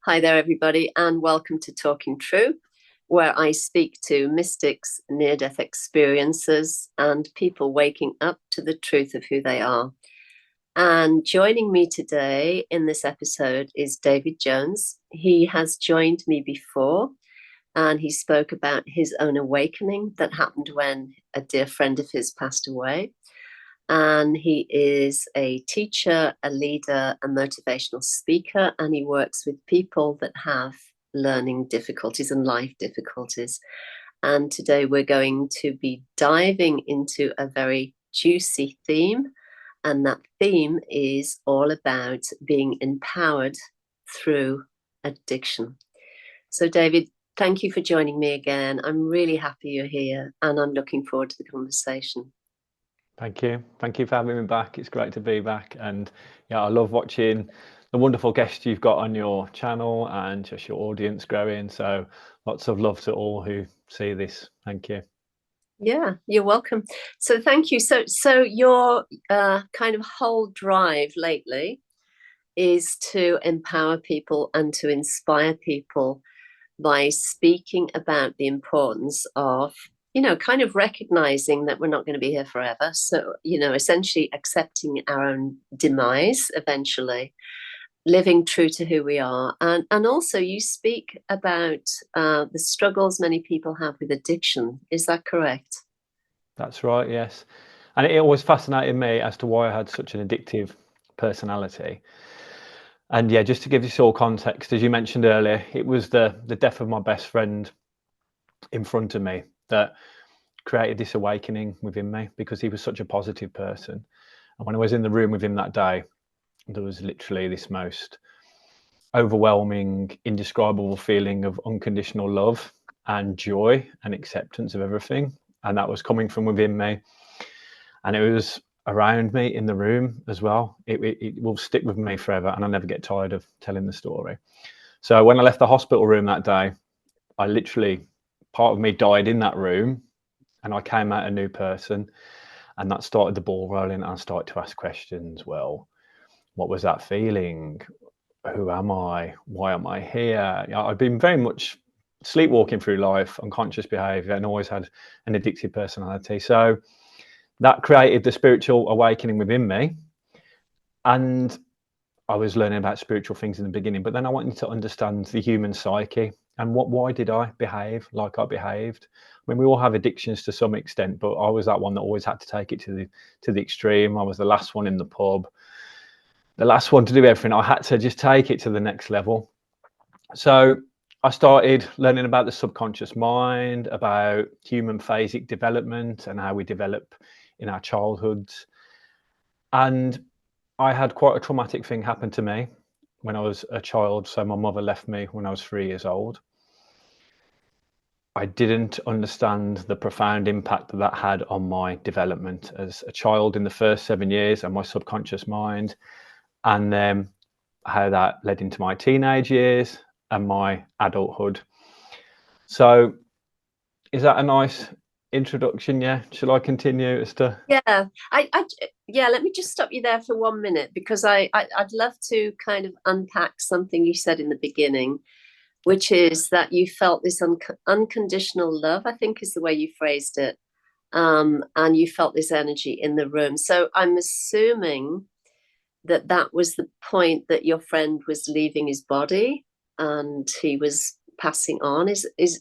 Hi there, everybody, and welcome to Talking True, where I speak to mystics, near-death experiences, and people waking up to the truth of who they are. And joining me today in this episode is David Jones. He has joined me before, and he spoke about his own awakening that happened when a dear friend of his passed away. And he is a teacher, a leader, a motivational speaker, and he works with people that have learning difficulties and life difficulties. And today we're going to be diving into a very juicy theme, and that theme is all about being empowered through addiction. So, David, thank you for joining me again. I'm really happy you're here, and I'm looking forward to the conversation. Thank you. Thank you for having me back. It's great to be back. And yeah, I love watching the wonderful guests you've got on your channel and just your audience growing. So lots of love to all who see this. Thank you. Yeah, you're welcome. So thank you. So your kind of whole drive lately is to empower people and to inspire people by speaking about the importance of, kind of recognizing that we're not going to be here forever. So, essentially accepting our own demise eventually, living true to who we are. And also you speak about the struggles many people have with addiction. Is that correct? That's right, yes. And it always fascinated me as to why I had such an addictive personality. And yeah, just to give this all context, as you mentioned earlier, it was the death of my best friend in front of me that created this awakening within me, because he was such a positive person. And when I was in the room with him that day, there was literally this most overwhelming, indescribable feeling of unconditional love and joy and acceptance of everything. And that was coming from within me. And it was around me in the room as well. It will stick with me forever, and I never get tired of telling the story. So when I left the hospital room that day, I literally, part of me died in that room, and I came out a new person. And that started the ball rolling. And I started to ask questions. Well, what was that feeling? Who am I? Why am I here? I've been very much sleepwalking through life, unconscious behavior, and always had an addictive personality. So that created the spiritual awakening within me. And I was learning about spiritual things in the beginning, but then I wanted to understand the human psyche and why did I behave like I behaved? I mean, we all have addictions to some extent, but I was that one that always had to take it to the extreme. I was the last one in the pub, the last one to do everything. I had to just take it to the next level. So I started learning about the subconscious mind, about human phasic development and how we develop in our childhoods. And I had quite a traumatic thing happen to me when I was a child. So my mother left me when I was 3 years old. I didn't understand the profound impact that had on my development as a child in the first 7 years and my subconscious mind, and then how that led into my teenage years and my adulthood. So is that a nice introduction? Yeah. Shall I continue as to? Yeah, let me just stop you there for 1 minute, because I'd love to kind of unpack something you said in the beginning, which is that you felt this unconditional love, I think is the way you phrased it, and you felt this energy in the room. So I'm assuming that that was the point that your friend was leaving his body and he was passing on.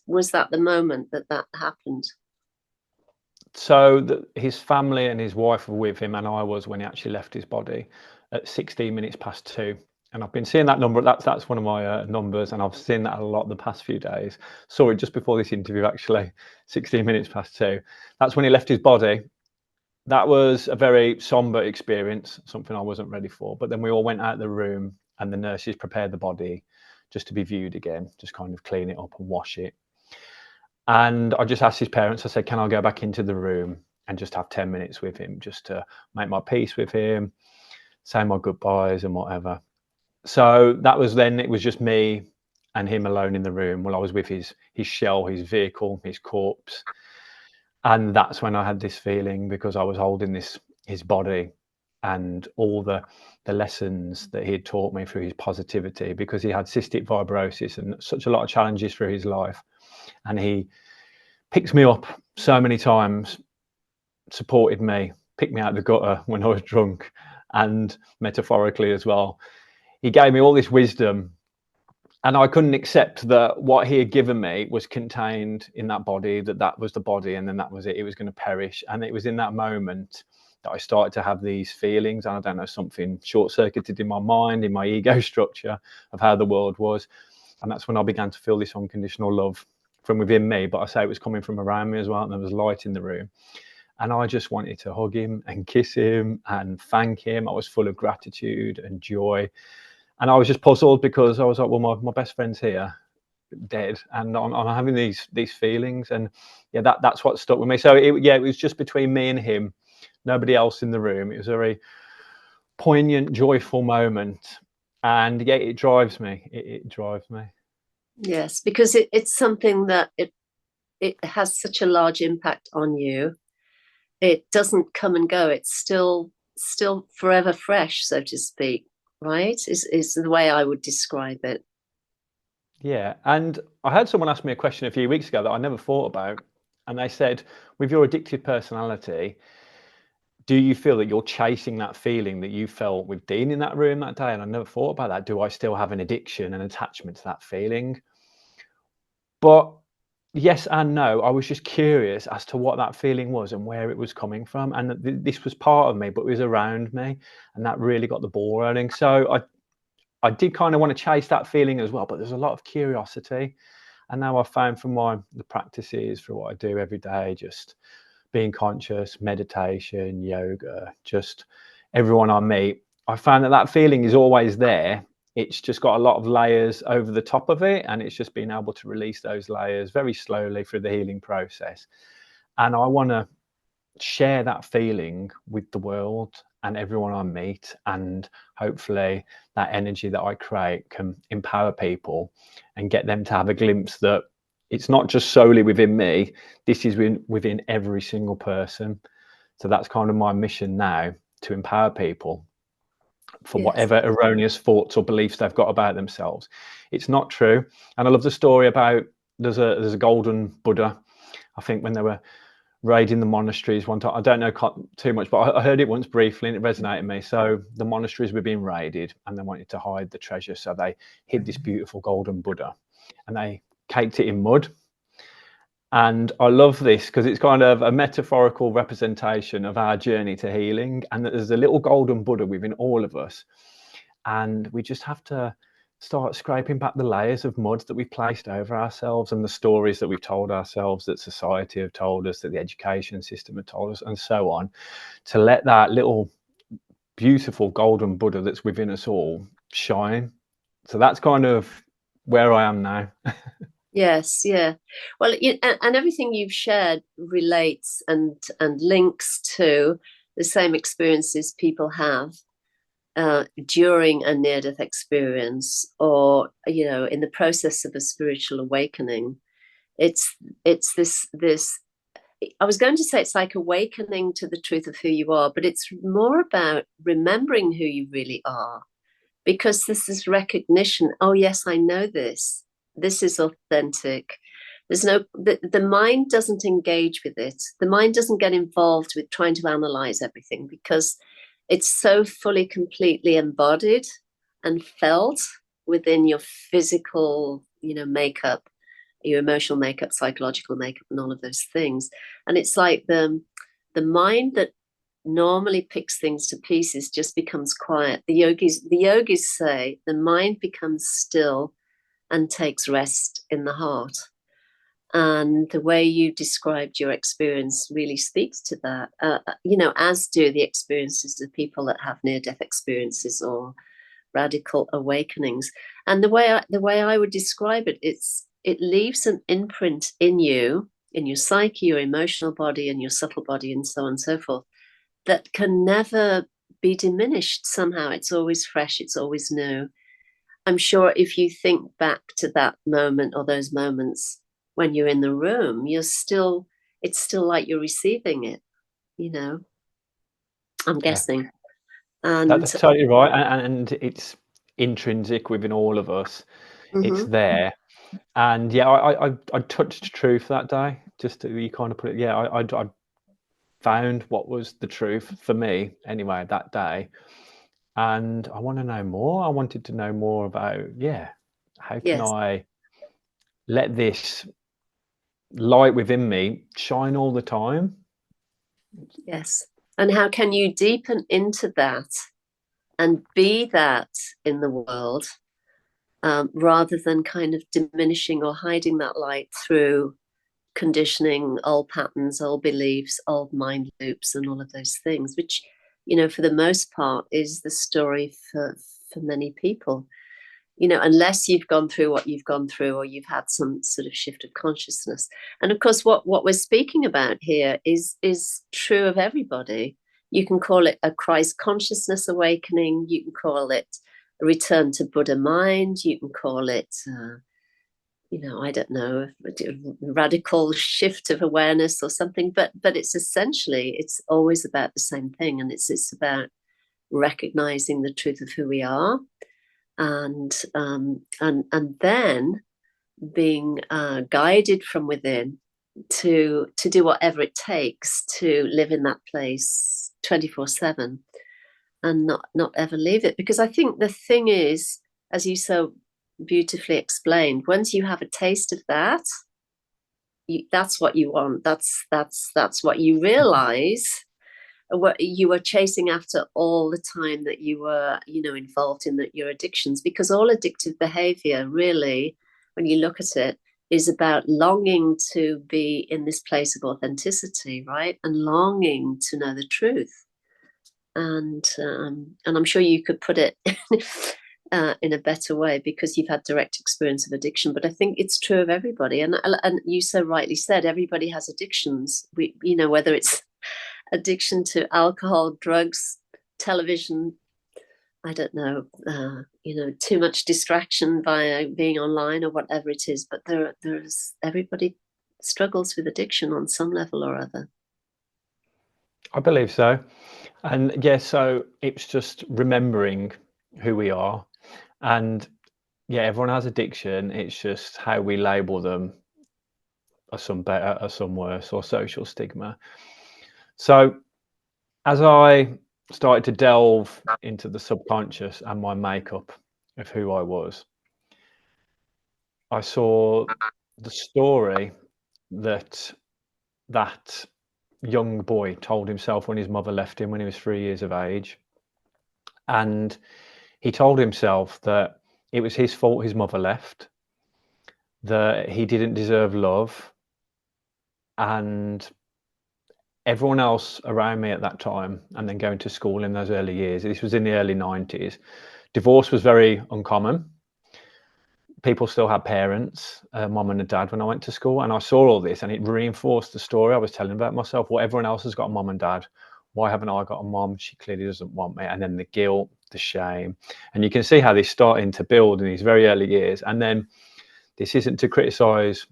Was that the moment that happened? So his family and his wife were with him, and I was when he actually left his body at 16 minutes past 2. And I've been seeing that number. That's one of my numbers, and I've seen that a lot the past few days. Saw it just before this interview, actually, 16 minutes past 2. That's when he left his body. That was a very somber experience, something I wasn't ready for. But then we all went out of the room, and the nurses prepared the body just to be viewed again, just kind of clean it up and wash it. And I just asked his parents, I said, can I go back into the room and just have 10 minutes with him, just to make my peace with him, say my goodbyes and whatever. So that was then, it was just me and him alone in the room while I was with his shell, his vehicle, his corpse. And that's when I had this feeling, because I was holding his body, and all the lessons that he had taught me through his positivity, because he had cystic fibrosis and such a lot of challenges through his life. And he picked me up so many times, supported me, picked me out of the gutter when I was drunk, and metaphorically as well. He gave me all this wisdom, and I couldn't accept that what he had given me was contained in that body, that was the body, and then that was it. It was going to perish. And it was in that moment that I started to have these feelings. And I don't know, something short-circuited in my mind, in my ego structure of how the world was. And that's when I began to feel this unconditional love from within me. But I say it was coming from around me as well. And there was light in the room. And I just wanted to hug him and kiss him and thank him. I was full of gratitude and joy. And I was just puzzled, because I was like, well, my best friend's here, dead, and I'm having these feelings. And yeah, that's what stuck with me. So it was just between me and him, nobody else in the room. It was a very poignant, joyful moment. And yeah, it drives me. It drives me. Yes, because it's something that it has such a large impact on you. It doesn't come and go. It's still forever fresh, so to speak, right? Is the way I would describe it. Yeah. And I had someone ask me a question a few weeks ago that I never thought about. And they said, with your addictive personality, do you feel that you're chasing that feeling that you felt with Dean in that room that day? And I never thought about that. Do I still have an addiction and attachment to that feeling? But yes and no. I was just curious as to what that feeling was and where it was coming from. And this was part of me, but it was around me. And that really got the ball rolling. So I did kind of want to chase that feeling as well. But there's a lot of curiosity. And now I've found from the practices, for what I do every day, just being conscious, meditation, yoga, just everyone I meet, I found that feeling is always there. It's just got a lot of layers over the top of it, and it's just being able to release those layers very slowly through the healing process. And I want to share that feeling with the world and everyone I meet, and hopefully that energy that I create can empower people and get them to have a glimpse that it's not just solely within me, this is within every single person. So that's kind of my mission now, to empower people for whatever erroneous thoughts or beliefs they've got about themselves. It's not true. And I love the story about there's a golden Buddha. I think when they were raiding the monasteries one time, I don't know too much, but I heard it once briefly and it resonated with me. So the monasteries were being raided and they wanted to hide the treasure, so they hid this beautiful golden Buddha and they caked it in mud. And I love this because it's kind of a metaphorical representation of our journey to healing, and that there's a little golden Buddha within all of us, and we just have to start scraping back the layers of mud that we've placed over ourselves, and the stories that we've told ourselves, that society have told us, that the education system have told us, and so on, to let that little beautiful golden Buddha that's within us all shine. So that's kind of where I am now. Yes, yeah. Well, and everything you've shared relates and links to the same experiences people have during a near-death experience, or in the process of a spiritual awakening. It's this. I was going to say it's like awakening to the truth of who you are, but it's more about remembering who you really are, because this is recognition. Oh yes, I know this. This is authentic. There's the mind doesn't engage with it. The mind doesn't get involved with trying to analyze everything, because it's so fully, completely embodied and felt within your physical, makeup, your emotional makeup, psychological makeup, and all of those things. And it's like the mind that normally picks things to pieces just becomes quiet. The yogis say the mind becomes still and takes rest in the heart. And the way you described your experience really speaks to that, as do the experiences of people that have near-death experiences or radical awakenings. And the way I would describe it, it leaves an imprint in you, in your psyche, your emotional body, and your subtle body, and so on and so forth, that can never be diminished somehow. It's always fresh, it's always new. I'm sure if you think back to that moment or those moments when you're in the room, it's still like you're receiving it, I'm guessing. And That's totally right, and it's intrinsic within all of us. It's mhm, there, and yeah, I touched truth that day. Just to, you kind of put it, yeah, I found what was the truth for me anyway that day, and I want to know more. I wanted to know more about, yeah, how can yes, I let this light within me shine all the time? yes. And how can you deepen into that and be that in the world, rather than kind of diminishing or hiding that light through conditioning, old patterns, old beliefs, old mind loops, and all of those things, which, for the most part, is the story for many people. Unless you've gone through what you've gone through, or you've had some sort of shift of consciousness. And of course, what we're speaking about here is true of everybody. You can call it a Christ consciousness awakening. You can call it a return to Buddha mind. You can call it, I don't know, a radical shift of awareness or something. But it's always about the same thing, and it's about recognizing the truth of who we are, and then being guided from within to do whatever it takes to live in that place 24/7, and not ever leave it. Because I think the thing is, as you so beautifully explained, once you have a taste of that, that's what you want. That's what you realize, what you were chasing after all the time that you were, involved in your addictions. Because all addictive behavior, really, when you look at it, is about longing to be in this place of authenticity, right? And longing to know the truth. And I'm sure you could put it in a better way, because you've had direct experience of addiction. But I think it's true of everybody. And you so rightly said, everybody has addictions. Whether it's addiction to alcohol, drugs, television, I don't know, too much distraction via being online or whatever it is. But there's everybody struggles with addiction on some level or other. I believe so. And yeah, so it's just remembering who we are. And yeah, everyone has addiction. It's just how we label them, are some better, are some worse, or social stigma. So as I started to delve into the subconscious and my makeup of who I was, I saw the story that that young boy told himself when his mother left him when he was 3 years of age. And he told himself that it was his fault his mother left, that he didn't deserve love, and everyone else around me at that time, and then going to school in those early years, this was in the early 90s, divorce was very uncommon. People still had parents, mom and a dad, when I went to school, and I saw all this, and it reinforced the story I was telling about myself. Well, everyone else has got a mom and dad. Why haven't I got a mom? She clearly doesn't want me. And then the guilt, the shame, and you can see how this starting to build in these very early years. And then this isn't to criticize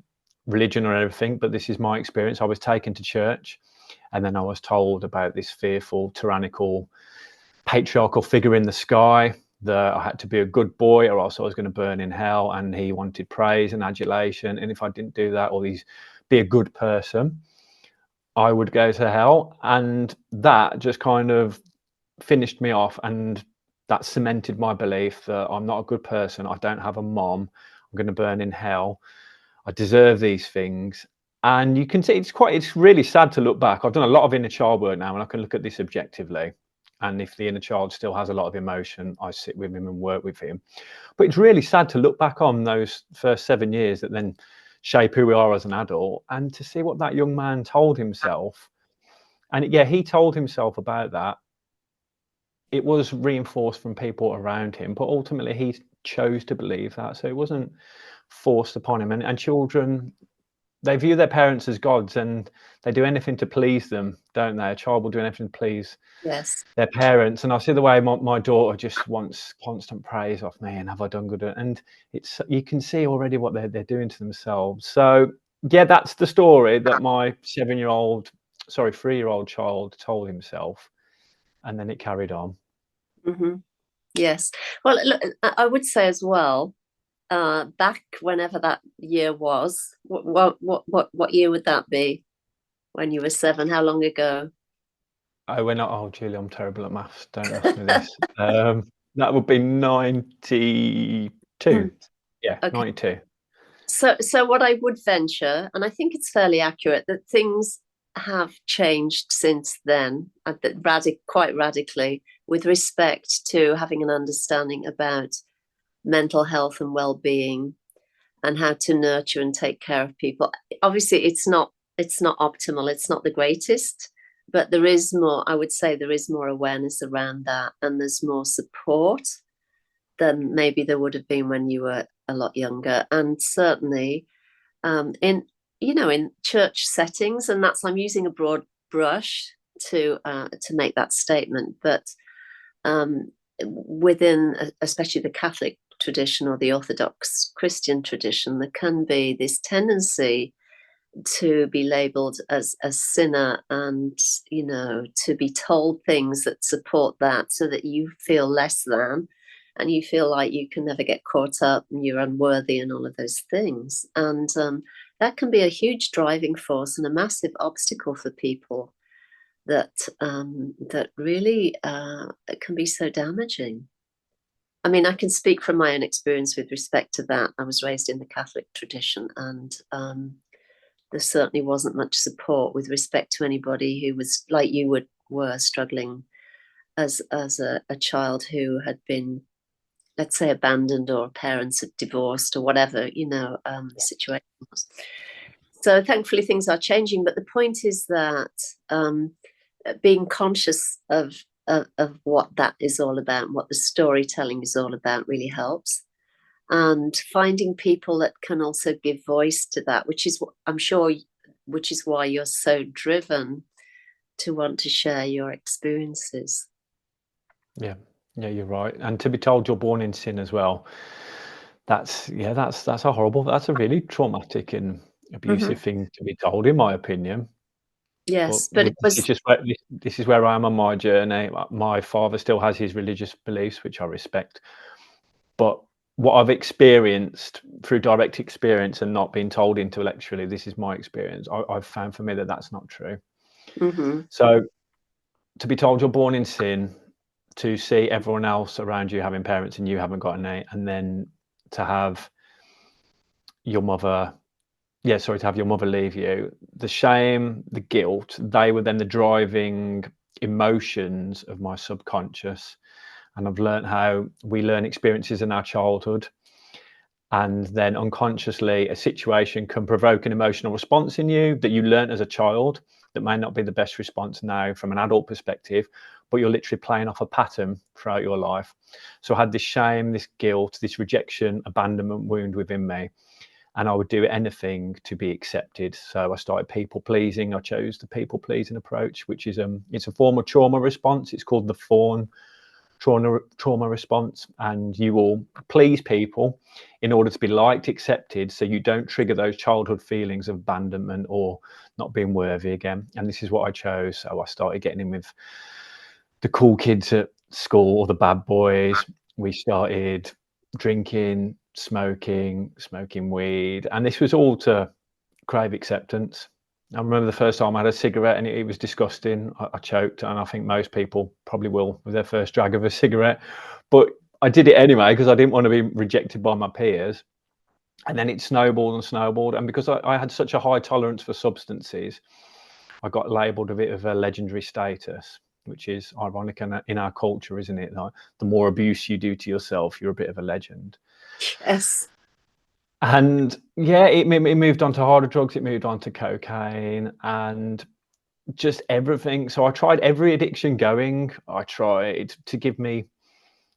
religion or everything, but this is my experience. I was taken to church, and then I was told about this fearful, tyrannical, patriarchal figure in the sky, that I had to be a good boy or else I was going to burn in hell, and he wanted praise and adulation, and if I didn't do that, or be a good person, I would go to hell. And that just kind of finished me off, and that cemented my belief that I'm not a good person, I don't have a mom, I'm going to burn in hell, I deserve these things. And you can see it's really sad to look back. I've done a lot of inner child work now, and I can look at this objectively. And if the inner child still has a lot of emotion, I sit with him and work with him. But it's really sad to look back on those first 7 years that then shape who we are as an adult, and to see what that young man told himself. And yeah, he told himself about that. It was reinforced from people around him, but ultimately he chose to believe that. So it wasn't forced upon him. And children, they view their parents as gods, and they do anything to please them, don't they? A child will do anything to please Yes. their parents. And I see the way my daughter just wants constant praise off me, and have I done good? And you can see already what they're doing to themselves. So yeah, that's the story that my 3-year-old child told himself, and then it carried on. Hmm. Yes. Well, look, I would say as well, back whenever that year was, what year would that be? When you were 7? How long ago? Oh, we're not. Oh, Julie, I'm terrible at maths. Don't ask me this. That would be 92. Yeah, Okay. 92. So what I would venture, and I think it's fairly accurate, that things have changed since then, quite radically, with respect to having an understanding about mental health and well-being, and how to nurture and take care of people. Obviously, it's not optimal. It's not the greatest, but there is more. I would say there is more awareness around that, and there's more support than maybe there would have been when you were a lot younger. And certainly, in in church settings, and I'm using a broad brush to make that statement, but within especially the Catholic tradition or the Orthodox Christian tradition, there can be this tendency to be labeled as a sinner, and to be told things that support that, so that you feel less than, and you feel like you can never get caught up and you're unworthy and all of those things. And that can be a huge driving force and a massive obstacle for people, that really can be so damaging. I mean, I can speak from my own experience with respect to that. I was raised in the Catholic tradition, and there certainly wasn't much support with respect to anybody who was like were struggling as a child who had been, let's say, abandoned, or parents had divorced, or whatever the situation was. So thankfully things are changing, but the point is that being conscious of what that is all about, and what the storytelling is all about, really helps. And finding people that can also give voice to that, which is what I'm sure, which is why you're so driven to want to share your experiences. Yeah, yeah, you're right. And to be told you're born in sin as well, that's a really traumatic and Hmm. abusive thing to be told, in my opinion. But Yes, but it this is was. just where this is where I am on my journey. My father still has his religious beliefs, which I respect. But what I've experienced through direct experience and not being told intellectually, this is my experience. I've found for me that that's not true. Hmm. So to be told you're born in sin, to see everyone else around you having parents and you haven't got any, and then to have your mother, yeah, sorry, to have your mother leave you, the shame, the guilt, they were then the driving emotions of my subconscious. And I've learned how we learn experiences in our childhood, and then unconsciously a situation can provoke an emotional response in you that you learnt as a child that may not be the best response now from an adult perspective, but you're literally playing off a pattern throughout your life. So I had this shame, this guilt, this rejection, abandonment wound within me, and I would do anything to be accepted. So I started people pleasing. I chose the people pleasing approach, which is it's a form of trauma response. It's called the fawn trauma response, and you will please people in order to be liked, accepted, so you don't trigger those childhood feelings of abandonment or not being worthy again. And this is what I chose. So I started getting in with the cool kids at school, or the bad boys. We started drinking, smoking weed, and this was all to crave acceptance. I remember the first time I had a cigarette, and it was disgusting. I choked, and I think most people probably will with their first drag of a cigarette. But I did it anyway because I didn't want to be rejected by my peers. And then it snowballed and snowballed. And because I had such a high tolerance for substances, I got labelled a bit of a legendary status, which is ironic in our culture, isn't it? Like, the more abuse you do to yourself, you're a bit of a legend. Yes. And yeah, it moved on to harder drugs. It moved on to cocaine and just everything. So I tried every addiction going. I tried to give me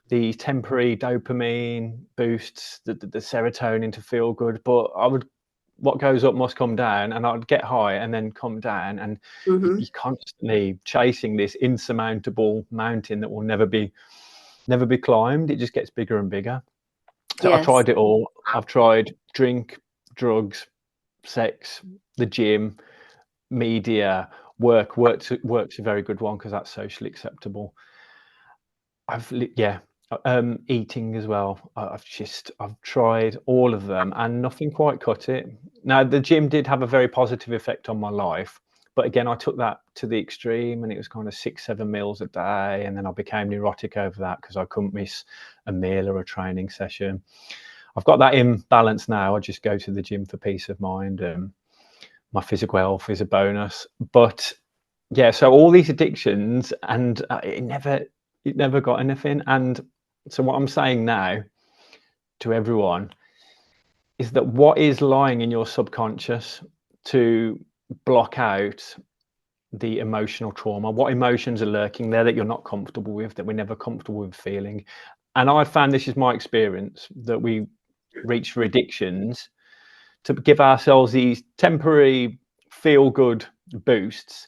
the temporary dopamine boosts, the serotonin to feel good. But what goes up must come down, and I'd get high and then come down, and Hmm. you're constantly chasing this insurmountable mountain that will never be climbed. It just gets bigger and bigger. So I Yes. tried it all. I've tried drink, drugs, sex, the gym, media, work. Work's a very good one because that's socially acceptable. Yeah, eating as well. I've tried all of them and nothing quite cut it. Now, the gym did have a very positive effect on my life, but again, I took that to the extreme, and it was kind of 6, 7 meals a day, and then I became neurotic over that because I couldn't miss a meal or a training session. I've got that in balance now. I just go to the gym for peace of mind. My physical health is a bonus, but yeah, so all these addictions, and it never got anything. And so what I'm saying now to everyone is that what is lying in your subconscious to block out the emotional trauma, what emotions are lurking there that you're not comfortable with, that we're never comfortable with feeling. And I found, this is my experience, that we reach for addictions to give ourselves these temporary feel good boosts.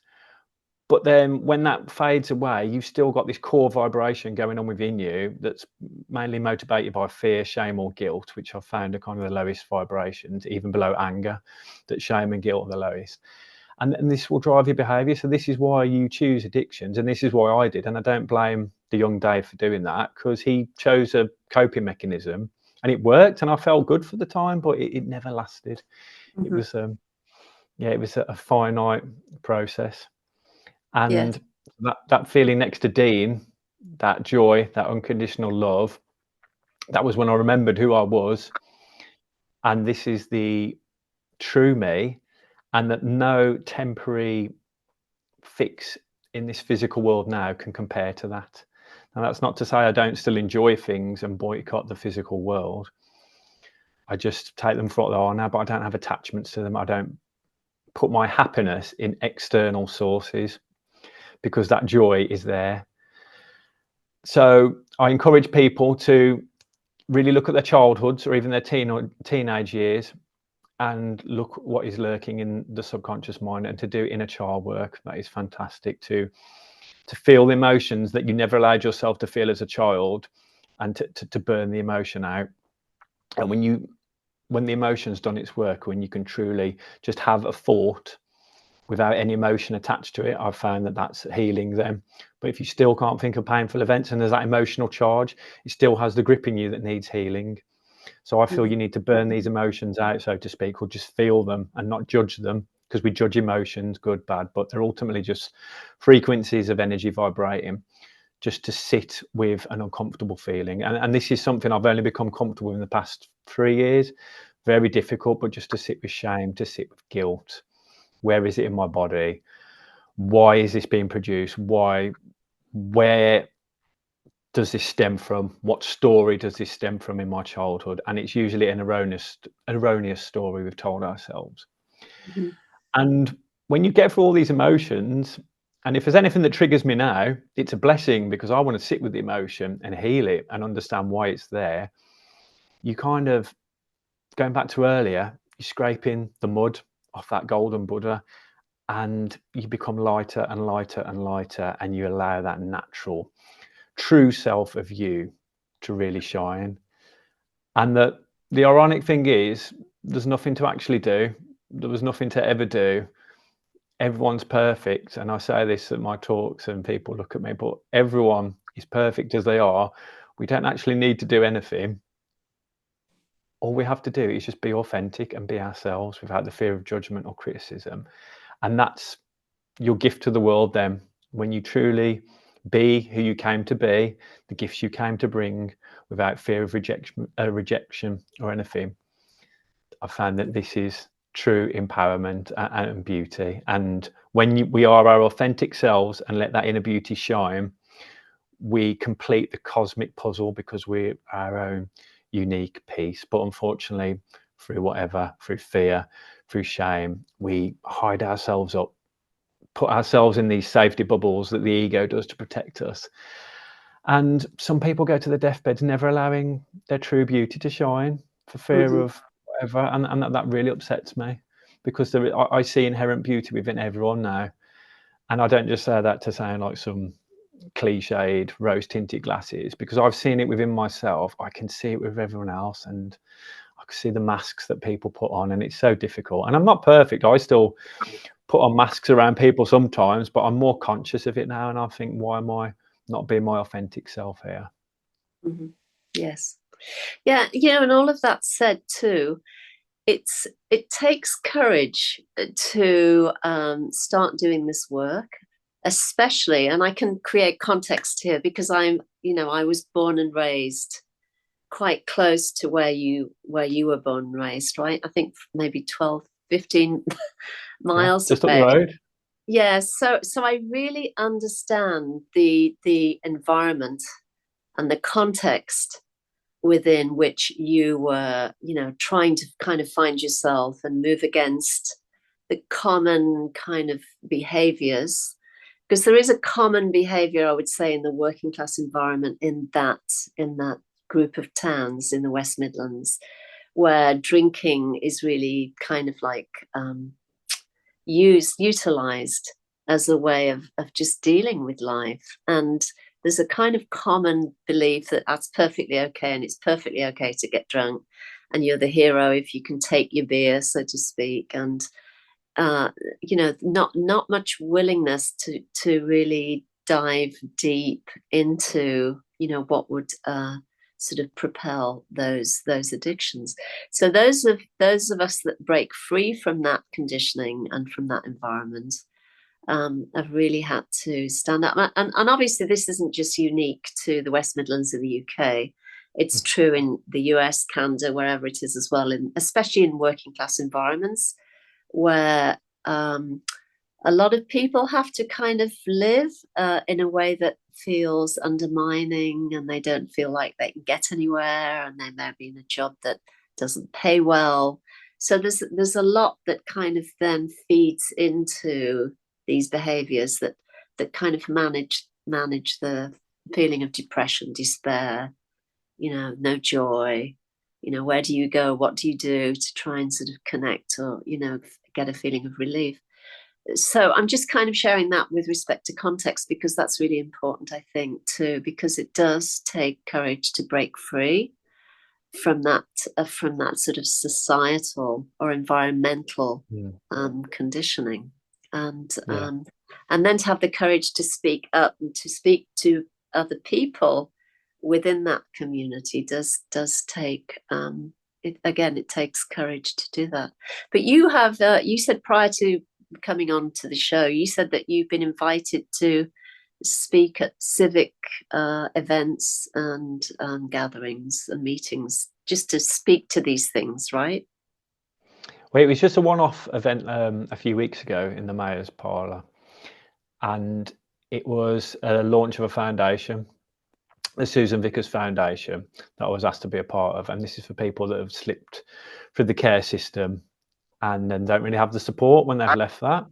But then when that fades away, you've still got this core vibration going on within you that's mainly motivated by fear, shame, or guilt, which I've found are kind of the lowest vibrations, even below anger, that shame and guilt are the lowest. And this will drive your behavior. So this is why you choose addictions. And this is why I did. And I don't blame the young Dave for doing that, because he chose a coping mechanism and it worked. And I felt good for the time, but it never lasted. It was, it was a finite process. And that feeling next to Dean, that joy, that unconditional love, that was when I remembered who I was. And this is the true me, and that no temporary fix in this physical world now can compare to that. And that's not to say I don't still enjoy things and boycott the physical world. I just take them for what they are now, but I don't have attachments to them. I don't put my happiness in external sources, because that joy is there. So I encourage people to really look at their childhoods or even their teenage years and look what is lurking in the subconscious mind, and to do inner child work. That is fantastic, to feel the emotions that you never allowed yourself to feel as a child, and to burn the emotion out. And when the emotion's done its work, when you can truly just have a thought without any emotion attached to it, I've found that that's healing them. But if you still can't think of painful events and there's that emotional charge, it still has the grip in you that needs healing. So I feel you need to burn these emotions out, so to speak, or just feel them and not judge them, because we judge emotions, good, bad, but they're ultimately just frequencies of energy vibrating, just to sit with an uncomfortable feeling. And this is something I've only become comfortable with in the past 3 years. Very difficult, but just to sit with shame, to sit with guilt. Where is it in my body? Why is this being produced? Where does this stem from? What story does this stem from in my childhood? And it's usually an erroneous story we've told ourselves. And when you get through all these emotions, and if there's anything that triggers me now, it's a blessing, because I want to sit with the emotion and heal it and understand why it's there. You kind of, going back to earlier, you're scraping the mud off that golden Buddha, and you become lighter and lighter and lighter, and you allow that natural, true self of you to really shine. And the ironic thing is, there's nothing to actually do. There was nothing to ever do. Everyone's perfect. And I say this at my talks and people look at me, but everyone is perfect as they are. We don't actually need to do anything. All we have to do is just be authentic and be ourselves without the fear of judgment or criticism. And that's your gift to the world then, when you truly be who you came to be, the gifts you came to bring, without fear of rejection or anything. I found that this is true empowerment and beauty. And when we are our authentic selves and let that inner beauty shine, we complete the cosmic puzzle, because we're our own unique piece. But unfortunately, through fear, through shame, we hide ourselves up, put ourselves in these safety bubbles that the ego does to protect us. And some people go to their deathbeds never allowing their true beauty to shine for fear of whatever. And that really upsets me, because I see inherent beauty within everyone now. And I don't just say that to sound like some cliched rose tinted glasses, because I've seen it within myself. I can see it with everyone else, and I can see the masks that people put on, and it's so difficult. And I'm not perfect. I still put on masks around people sometimes, but I'm more conscious of it now. And I think, why am I not being my authentic self here. Mm-hmm. Yes. Yeah, and all of that said too, it takes courage to start doing this work, especially, and I can create context here because I was born and raised quite close to where you were born and raised, right? I think maybe 12, 15 miles Just up the away. road. Yeah, so I really understand the environment and the context within which you were, trying to kind of find yourself and move against the common kind of behaviors. Because there is a common behavior, I would say, in the working class environment in that group of towns in the West Midlands, where drinking is really kind of like utilized as a way of just dealing with life. And there's a kind of common belief that that's perfectly okay, and it's perfectly okay to get drunk, and you're the hero if you can take your beer, so to speak. And not much willingness to really dive deep into what would sort of propel those addictions. So those of us that break free from that conditioning and from that environment have really had to stand up. And obviously this isn't just unique to the West Midlands of the UK. It's true in the US, Canada, wherever it is as well, especially in working class environments, where a lot of people have to kind of live in a way that feels undermining, and they don't feel like they can get anywhere, and they may be in a job that doesn't pay well. So there's a lot that kind of then feeds into these behaviors that kind of manage the feeling of depression, despair, no joy. Where do you go? What do you do to try and sort of connect or, get a feeling of relief? So I'm just kind of sharing that with respect to context, because that's really important, I think, too, because it does take courage to break free from that sort of societal or environmental conditioning, and then to have the courage to speak up and to speak to other people within that community does take it takes courage to do that. But you have you said prior to coming on to the show, you said that you've been invited to speak at civic events and gatherings and meetings just to speak to these things, right? Well, it was just a one-off event a few weeks ago in the Mayor's Parlour, and it was a launch of a foundation, the Susan Vickers Foundation, that I was asked to be a part of. And this is for people that have slipped through the care system and then don't really have the support when they've left that.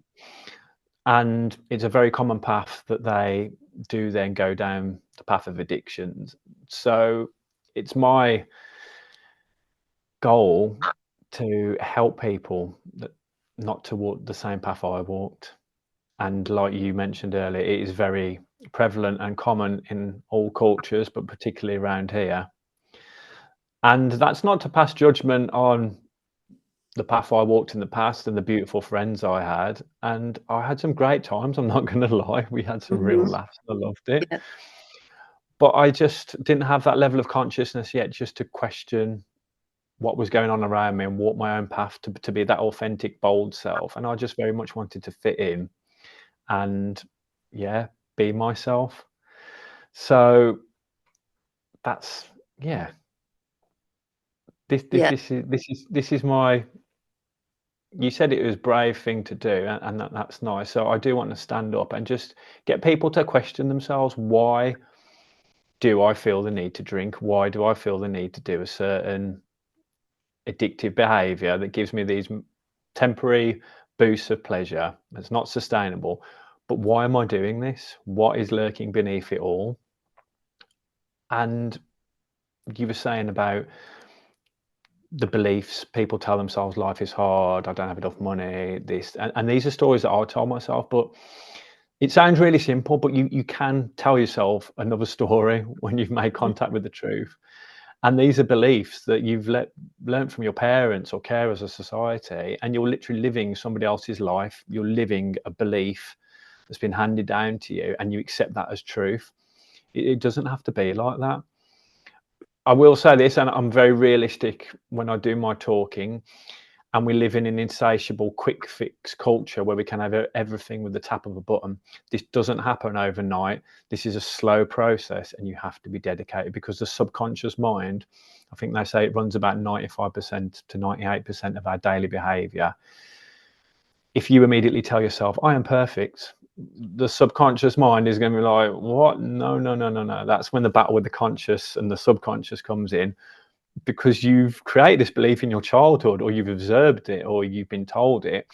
And it's a very common path that they do then go down the path of addictions. So it's my goal to help people that not to walk the same path I walked. And like you mentioned earlier, it is very prevalent and common in all cultures, but particularly around here. And that's not to pass judgment on the path I walked in the past and the beautiful friends I had. And I had some great times, I'm not going to lie. We had some real laughs. I loved it. Yeah. But I just didn't have that level of consciousness yet just to question what was going on around me and walk my own path to be that authentic, bold self. And I just very much wanted to fit in and be myself. So that's this is my, you said it was a brave thing to do, and that's nice. So I do want to stand up and just get people to question themselves. Why do I feel the need to drink? Why do I feel the need to do a certain addictive behavior that gives me these temporary boosts of pleasure that's not sustainable? But why am I doing this? What is lurking beneath it all? And you were saying about the beliefs people tell themselves, life is hard, I don't have enough money, this, and these are stories that I told myself. But it sounds really simple, but you can tell yourself another story when you've made contact with the truth. And these are beliefs that you've learned from your parents or carers of society, and you're literally living somebody else's life. You're living a belief that's been handed down to you, and you accept that as truth. It doesn't have to be like that. I will say this, and I'm very realistic when I do my talking, and we live in an insatiable quick fix culture where we can have everything with the tap of a button. This doesn't happen overnight. This is a slow process, and you have to be dedicated, because the subconscious mind, I think they say it runs about 95% to 98% of our daily behavior. If you immediately tell yourself, I am perfect, the subconscious mind is going to be like, what? No, no, no, no, no. That's when the battle with the conscious and the subconscious comes in, because you've created this belief in your childhood, or you've observed it, or you've been told it.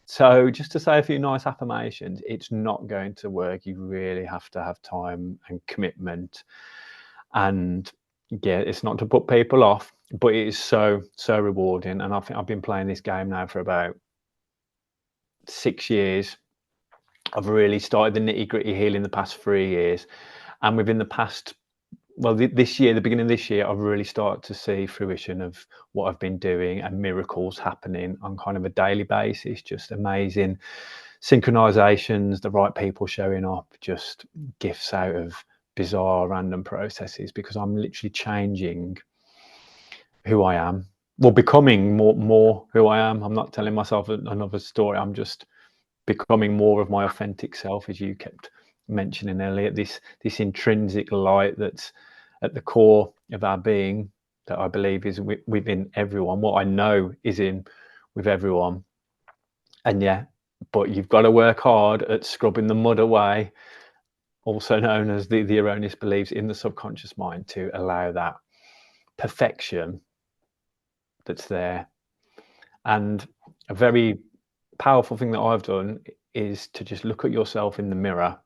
So just to say a few nice affirmations, it's not going to work. You really have to have time and commitment. And yeah, it's not to put people off, but it is so rewarding. And I think I've been playing this game now for about 6 years. I've really started the nitty-gritty healing the past 3 years, and within the past, well, this year, the beginning of this year, I've really started to see fruition of what I've been doing, and miracles happening on kind of a daily basis. Just amazing synchronizations, the right people showing up, just gifts out of bizarre random processes, because I'm literally changing who I am. Well, becoming more who I am. I'm not telling myself another story. I'm just becoming more of my authentic self, as you kept mentioning earlier. This intrinsic light that's at the core of our being, that I believe is within everyone. What I know is in with everyone. And yeah, but you've got to work hard at scrubbing the mud away, also known as the erroneous beliefs in the subconscious mind, to allow that perfection that's there. And a very powerful thing that I've done is to just look at yourself in the mirror,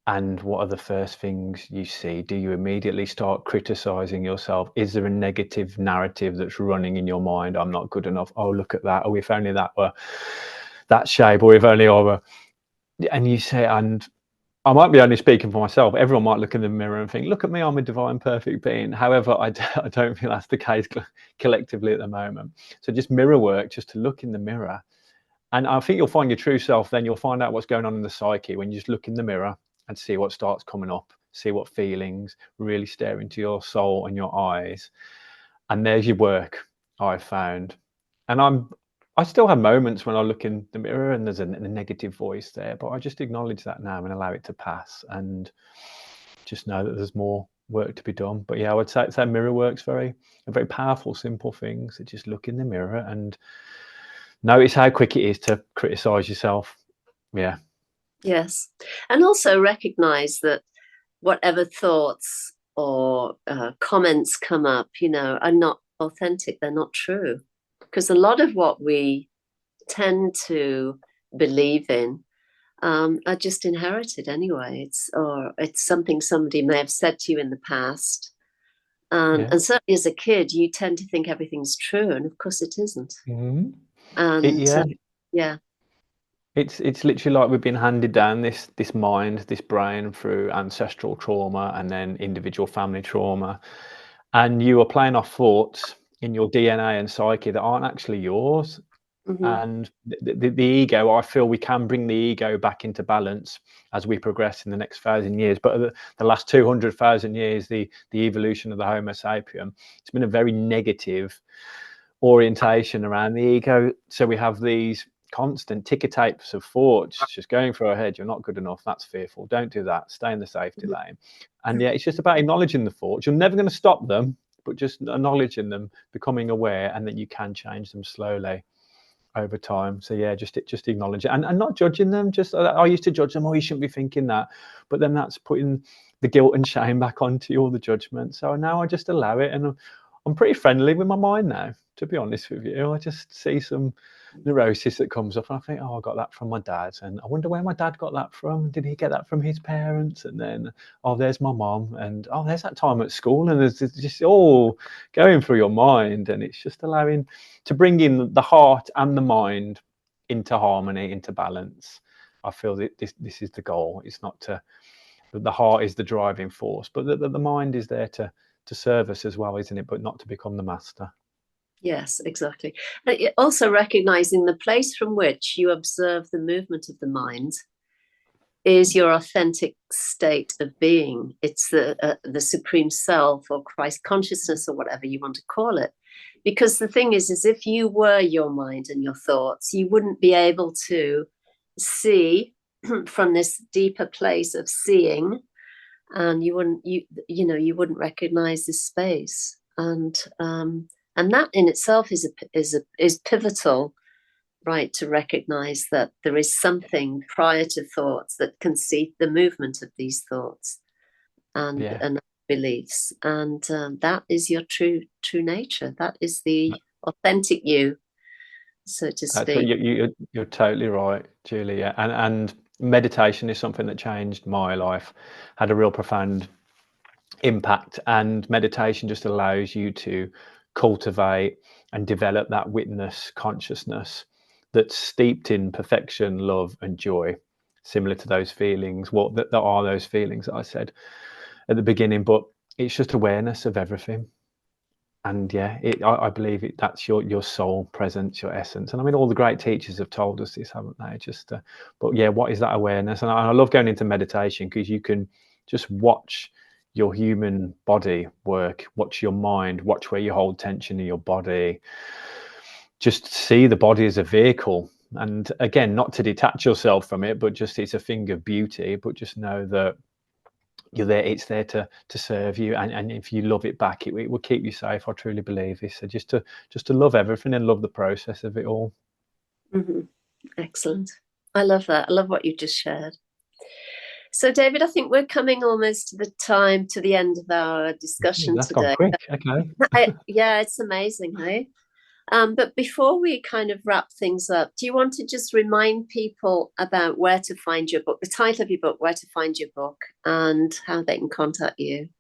and what are the first things you see? Do you immediately start criticizing yourself? Is there a negative narrative that's running in your mind? I'm not good enough. Oh, look at that. Oh, if only that were that shape, or if only I were. And you say, and I might be only speaking for myself. Everyone might look in the mirror and think, look at me, I'm a divine, perfect being. However, I don't feel that's the case collectively at the moment. So just mirror work, just to look in the mirror. And I think you'll find your true self then. You'll find out what's going on in the psyche when you just look in the mirror and see what starts coming up, see what feelings, really stare into your soul and your eyes. And there's your work, I've found. And I still have moments when I look in the mirror and there's a negative voice there, but I just acknowledge that now and allow it to pass, and just know that there's more work to be done. But yeah, I would say mirror work's a very powerful, simple thing. So just look in the mirror and notice how quick it is to criticize yourself. Yeah. Yes. And also recognize that whatever thoughts or comments come up, are not authentic. They're not true. Because a lot of what we tend to believe in are just inherited anyway. It's something somebody may have said to you in the past. And certainly as a kid, you tend to think everything's true. And of course it isn't. Mm-hmm. And yeah. It's literally like we've been handed down this mind, this brain, through ancestral trauma and then individual family trauma. And you are playing off thoughts in your DNA and psyche that aren't actually yours. Mm-hmm. And the ego, I feel we can bring the ego back into balance as we progress in the next 1,000 years. But the last 200,000 years, the evolution of the Homo sapien, it's been a very negative orientation around the ego. So we have these constant ticker tapes of thoughts just going through our head. You're not good enough. That's fearful. Don't do that. Stay in the safety lane. And yeah, it's just about acknowledging the thoughts. You're never going to stop them, but just acknowledging them, becoming aware, and then you can change them slowly over time. So yeah, just acknowledge it, and not judging them. Just I used to judge them. Oh, you shouldn't be thinking that, but then that's putting the guilt and shame back onto you, all the judgment. So now I just allow it, and I'm pretty friendly with my mind now, to be honest with you. I just see some neurosis that comes up and I think, oh, I got that from my dad, and I wonder where my dad got that from. Did he get that from his parents? And then, oh, there's my mom, and oh, there's that time at school, and there's just all going through your mind. And it's just allowing to bring in the heart and the mind into harmony, into balance. I feel that this is the goal. It's not the heart is the driving force, but the mind is there to serve us as well, isn't it? But not to become the master. Yes, exactly. Also recognizing the place from which you observe the movement of the mind is your authentic state of being. It's the supreme self or Christ consciousness or whatever you want to call it. Because the thing is if you were your mind and your thoughts, you wouldn't be able to see from this deeper place of seeing, and you wouldn't recognize this space, and that in itself is pivotal, right, to recognize that there is something prior to thoughts that can see the movement of these thoughts and beliefs, and that is your true nature. That is the authentic you, so to speak. You're totally right, Julie. Yeah. And meditation is something that changed my life, had a real profound impact, and meditation just allows you to cultivate and develop that witness consciousness that's steeped in perfection, love and joy, similar to those feelings. What that are those feelings that I said at the beginning, but it's just awareness of everything. And I believe that's your soul presence, your essence. And I mean, all the great teachers have told us this, haven't they? But what is that awareness? And I love going into meditation because you can just watch your human body work, watch your mind, watch where you hold tension in your body, just see the body as a vehicle. And again, not to detach yourself from it, but just it's a thing of beauty, but just know that you're there, it's there to serve you, and if you love it back, it will keep you safe. I truly believe this. So just to love everything and love the process of it all. Excellent. I love that. I love what you just shared. So David, I think we're coming almost to the end of our discussion That's today. gone quick. Okay. It's amazing, hey? But before we kind of wrap things up, do you want to just remind people about where to find your book, the title of your book, where to find your book, and how they can contact you?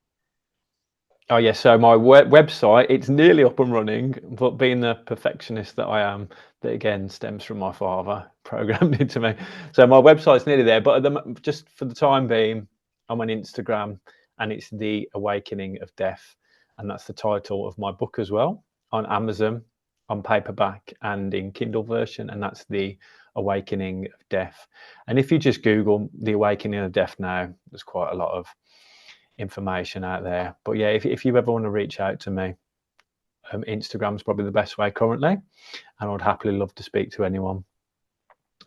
Oh yes, so my website, it's nearly up and running, but being the perfectionist that I am, that again stems from my father, programmed into me. So my website's nearly there, but just for the time being, I'm on Instagram, and it's The Awakening of Death, and that's the title of my book as well, on Amazon, on paperback and in Kindle version, and that's The Awakening of Death. And if you just Google The Awakening of Death now, there's quite a lot of information out there. But if you ever want to reach out to me, Instagram's probably the best way currently, and I'd happily love to speak to anyone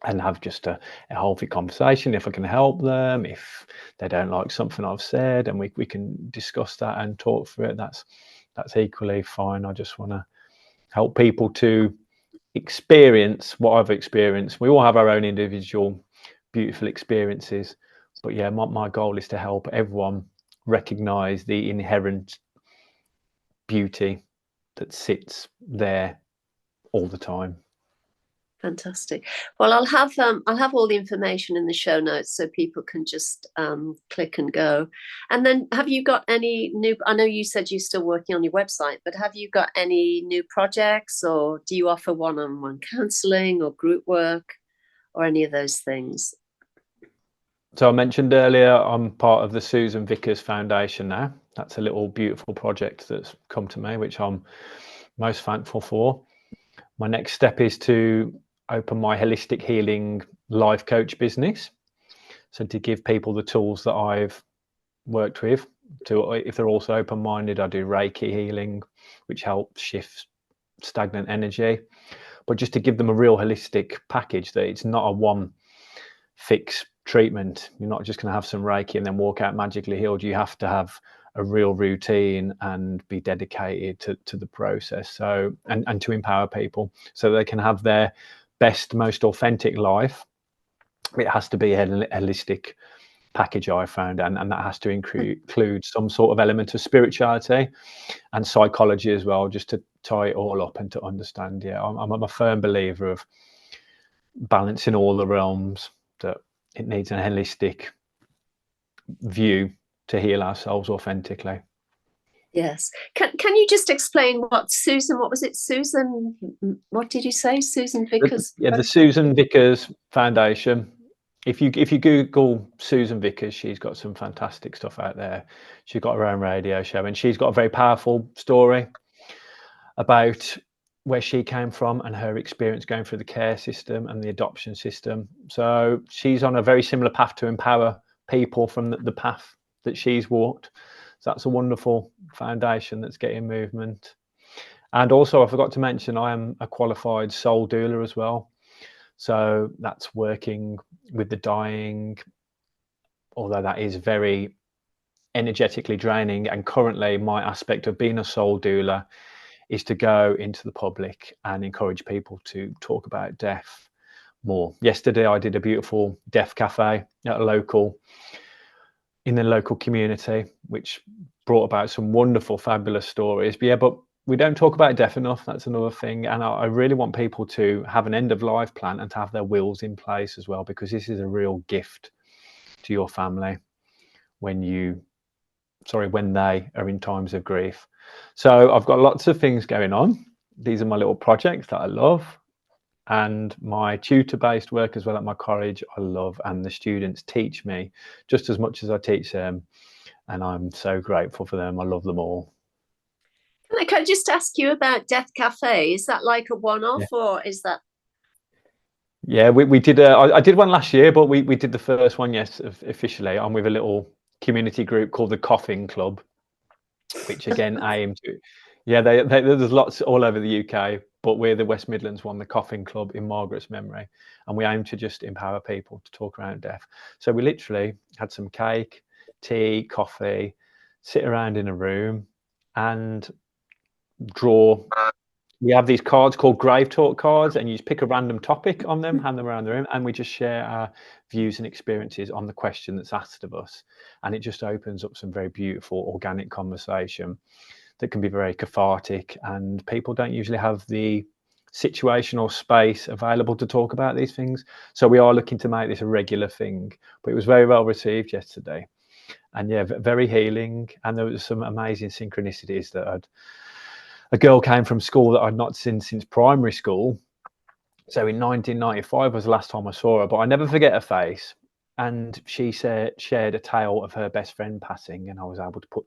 and have just a healthy conversation if I can help them. If they don't like something I've said, and we can discuss that and talk through it, that's equally fine. I just want to help people to experience what I've experienced. We all have our own individual beautiful experiences, but my goal is to help everyone recognize the inherent beauty that sits there all the time. Fantastic. Well, I'll have all the information in the show notes so people can just click and go. And then, have you got any new? I know you said you're still working on your website, but have you got any new projects, or do you offer one-on-one counselling or group work, or any of those things? So I mentioned earlier, I'm part of the Susan Vickers Foundation now. That's a little beautiful project that's come to me, which I'm most thankful for. My next step is to open my holistic healing life coach business. So to give people the tools that I've worked with, if they're also open-minded, I do Reiki healing, which helps shift stagnant energy, but just to give them a real holistic package, that it's not a one fix treatment. You're not just going to have some Reiki and then walk out magically healed. You have to have a real routine and be dedicated to the process, so and to empower people so they can have their best, most authentic life. It has to be a holistic package, I found, and that has to include some sort of element of spirituality and psychology as well, just to tie it all up and to understand. I'm a firm believer of balancing all the realms, that it needs a holistic view to heal ourselves authentically. Yes. Can you just explain what was it? Susan, what did you say? Susan Vickers? The Susan Vickers Foundation. If you Google Susan Vickers, she's got some fantastic stuff out there. She's got her own radio show, and she's got a very powerful story about where she came from and her experience going through the care system and the adoption system. So she's on a very similar path to empower people from the path that she's walked. So that's a wonderful foundation that's getting movement. And also, I forgot to mention, I am a qualified soul doula as well. So that's working with the dying, although that is very energetically draining. And currently my aspect of being a soul doula is to go into the public and encourage people to talk about death more. Yesterday I did a beautiful death cafe at in the local community, which brought about some wonderful, fabulous stories. But yeah, but we don't talk about death enough. That's another thing. And I really want people to have an end of life plan and to have their wills in place as well, because this is a real gift to your family when they are in times of grief. So I've got lots of things going on. These are my little projects that I love, and my tutor-based work as well at my college I love, and the students teach me just as much as I teach them, and I'm so grateful for them. I love them all. Can I just ask you about Death Cafe? Is that like a one-off, Yeah. or is that? Yeah, we did. I did one last year, but we did the first one, yes, officially. I'm with a little community group called the Coffin Club, which again aim to, yeah, there's lots all over the UK, but we're the West Midlands one, the Coffin Club, in Margaret's memory, and we aim to just empower people to talk around death. So we literally had some cake, tea, coffee, sit around in a room and draw. We have these cards called Grave Talk cards, and you just pick a random topic on them, hand them around the room, and we just share our views and experiences on the question that's asked of us. And it just opens up some very beautiful organic conversation that can be very cathartic, and people don't usually have the situational space available to talk about these things. So we are looking to make this a regular thing, but it was very well received yesterday. And yeah, very healing. And there was some amazing synchronicities that a girl came from school that I'd not seen since primary school. So in 1995 was the last time I saw her, but I never forget her face. And she shared a tale of her best friend passing, and I was able to put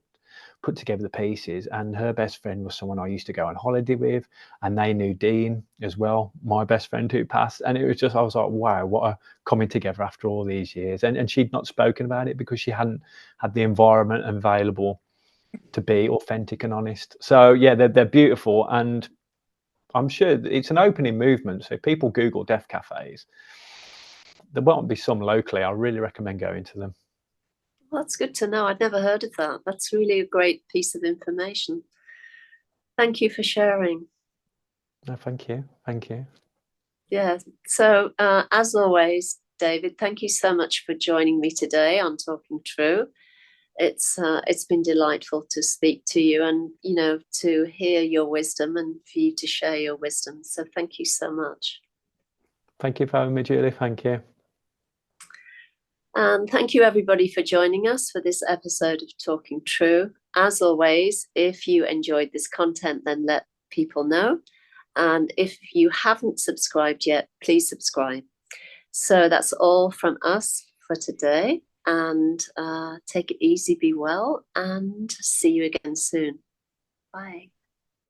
together the pieces. And her best friend was someone I used to go on holiday with, and they knew Dean as well, my best friend who passed. And it was just, I was like, wow, what a coming together after all these years. And she'd not spoken about it because she hadn't had the environment available to be authentic and honest. So yeah, they're beautiful, and I'm sure it's an opening movement. So if people Google death cafes, there won't be some locally. I really recommend going to them. Well, that's good to know. I'd never heard of that. That's really a great piece of information. Thank you for sharing. No, thank you. Thank you. Yeah. So as always, David, thank you so much for joining me today on Talking True. It's been delightful to speak to you, and to hear your wisdom and for you to share your wisdom. So thank you so much. Thank you for having me, Julie. Thank you. And thank you everybody for joining us for this episode of Talking True. As always, if you enjoyed this content, then let people know. And if you haven't subscribed yet, please subscribe. So that's all from us for today. And take it easy, be well, and see you again soon. Bye.